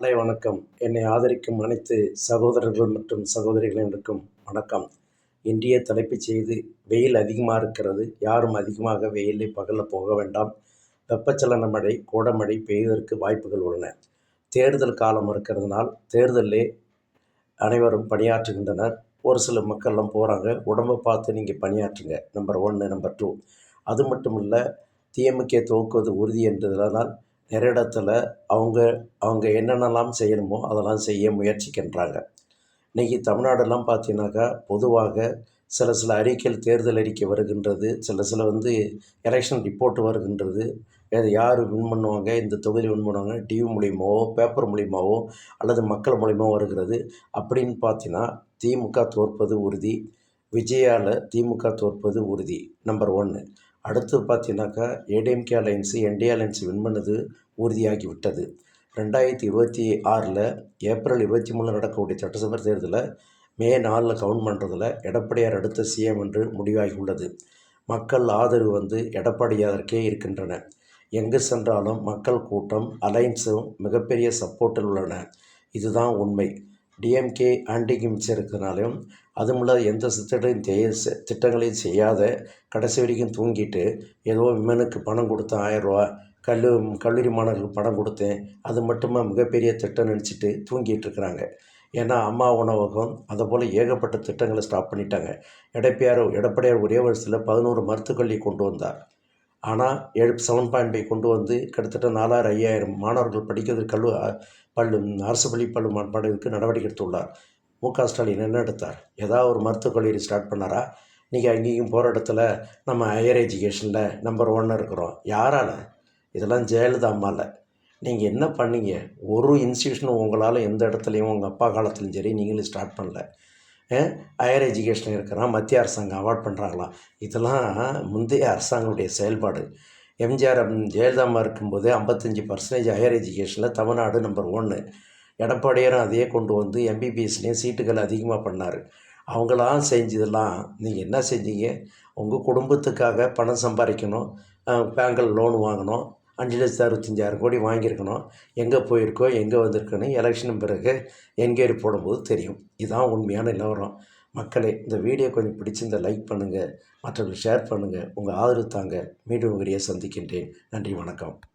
காலை வணக்கம். என்னை ஆதரிக்கும் அனைத்து சகோதரர்கள் மற்றும் சகோதரிகளினருக்கும் வணக்கம். இன்றைய தலைப்புச் செய்தி: வெயில் அதிகமாக இருக்கிறது. யாரும் அதிகமாக வெயிலில் பகலில் போக வேண்டாம். வெப்பச்சலன மழை, கோடமழை பெய்வதற்கு வாய்ப்புகள் உள்ளன. தேர்தல் காலம் இருக்கிறதுனால் தேர்தலிலே அனைவரும் பணியாற்றுகின்றனர். ஒரு சில மக்கள்லாம் போகிறாங்க. உடம்பை பார்த்து நீங்கள் பணியாற்றுங்க. நம்பர் 1. நம்பர் 2, அது மட்டும் இல்லை, டிஎம்கே துவக்குவது உறுதி என்றதனால் நிறைய இடத்துல அவங்க என்னென்னலாம் செய்யணுமோ அதெல்லாம் செய்ய முயற்சிக்கின்றாங்க. இன்றைக்கி தமிழ்நாடெல்லாம் பார்த்தீங்கன்னாக்கா பொதுவாக சில அறிக்கைகள், தேர்தல் அறிக்கை வருகின்றது. சில எலெக்ஷன் ரிப்போர்ட் வருகின்றது. யார் வின் பண்ணுவாங்க, இந்த தொகுதி வின் பண்ணுவாங்க, டிவி மூலியமாவோ பேப்பர் மூலியமாவோ அல்லது மக்கள் மூலியமாக வருகிறது. அப்படின்னு பார்த்தீங்கன்னா திமுக தோற்பது உறுதி. விஜயால் திமுக தோற்பது உறுதி. நம்பர் 1. அடுத்து பார்த்தீங்கன்னாக்கா ADMK alliance, NDA alliance win பண்ணது உறுதியாகிவிட்டது. 2026 ஏப்ரல் 23 நடக்கக்கூடிய சட்டசபை தேர்தலில் மே 4 கவுண்ட் பண்ணுறதில் எடப்பாடியார் அடுத்த சிஎம் என்று உறுதியாகி உள்ளது. மக்கள் ஆதரவு எடப்பாடியாருக்கே இருக்கின்றன. எங்கு சென்றாலும் மக்கள் கூட்டம், அலைன்ஸும் மிகப்பெரிய சப்போர்ட்டில் உள்ளன. இதுதான் உண்மை. டிஎம்கே ஆன்டிகிம்ஸ் இருக்கிறனாலையும் அதுமில்ல எந்த திட்டங்களையும் செய்யாத கடைசி வரைக்கும் தூங்கிட்டு ஏதோ விமனுக்கு பணம் கொடுத்தேன் 1000 ரூபா, கல்லூரி மாணவர்களுக்கு பணம் கொடுத்தேன், அது மட்டுமா மிகப்பெரிய திட்டம் நினச்சிட்டு தூங்கிட்டு இருக்கிறாங்க. ஏன்னா அம்மா உணவகம் அதை போல் ஏகப்பட்ட திட்டங்களை ஸ்டாப் பண்ணிட்டாங்க. எடப்பாடியார் ஒரே வருஷத்தில் 11 மருத்துவக் கல்வி கொண்டு வந்தார். ஆனால் 7.5 கொண்டு வந்து கிட்டத்தட்ட 4000 5000 மாணவர்கள் படிக்கிறதுக்கு அரசு பள்ளி படிக்கிறதுக்கு நடவடிக்கை எடுத்துள்ளார். மு.க. ஸ்டாலின் என்ன எடுத்தார்? ஏதாவது ஒரு மருத்துவக் கல்லூரி ஸ்டார்ட் பண்ணாரா? நீங்கள் அங்கேயும் போகிற இடத்துல நம்ம ஹையர் எஜுகேஷனில் நம்பர் 1 இருக்கிறோம். யாரால்? இதெல்லாம் ஜெயலலிதா அம்மாவில். நீங்கள் என்ன பண்ணீங்க? ஒரு இன்ஸ்டியூஷனும் உங்களால் எந்த இடத்துலையும் உங்கள் அப்பா காலத்துலையும் சரி நீங்களும் ஸ்டார்ட் பண்ணல. ஹையர் எஜுகேஷன் இருக்கிறான், மத்திய அரசாங்கம் அவார்ட் பண்ணுறாங்களாம். இதெல்லாம் முந்தைய அரசாங்கத்துடைய செயல்பாடு. எம்ஜிஆர் ஜெயலலிதா அம்மா இருக்கும்போது 55% ஹையர் எஜுகேஷனில் தமிழ்நாடு நம்பர் 1. எடப்பாடியாரும் அதையே கொண்டு வந்து எம்பிபிஎஸ்லேயும் சீட்டுகள் அதிகமாக பண்ணார். அவங்களாம் செஞ்சதெல்லாம் நீங்கள் என்ன செஞ்சீங்க? உங்கள் குடும்பத்துக்காக பணம் சம்பாதிக்கணும், பேங்கில் லோன் வாங்கணும், 5,65,000 கோடி வாங்கியிருக்கணும். எங்கே போயிருக்கோம், எங்கே வந்திருக்கோன்னு எலெக்ஷன் பிறகு என்கொயரி போடும்போது தெரியும். இதுதான் உண்மையான நிலவரம். மக்களே, இந்த வீடியோ கொஞ்சம் பிடிச்சிருந்தால் லைக் பண்ணுங்கள், மற்றவர்களுக்கு ஷேர் பண்ணுங்கள், உங்கள் ஆதரவு தாங்க. மீண்டும் உங்களையே சந்திக்கின்றேன். நன்றி, வணக்கம்.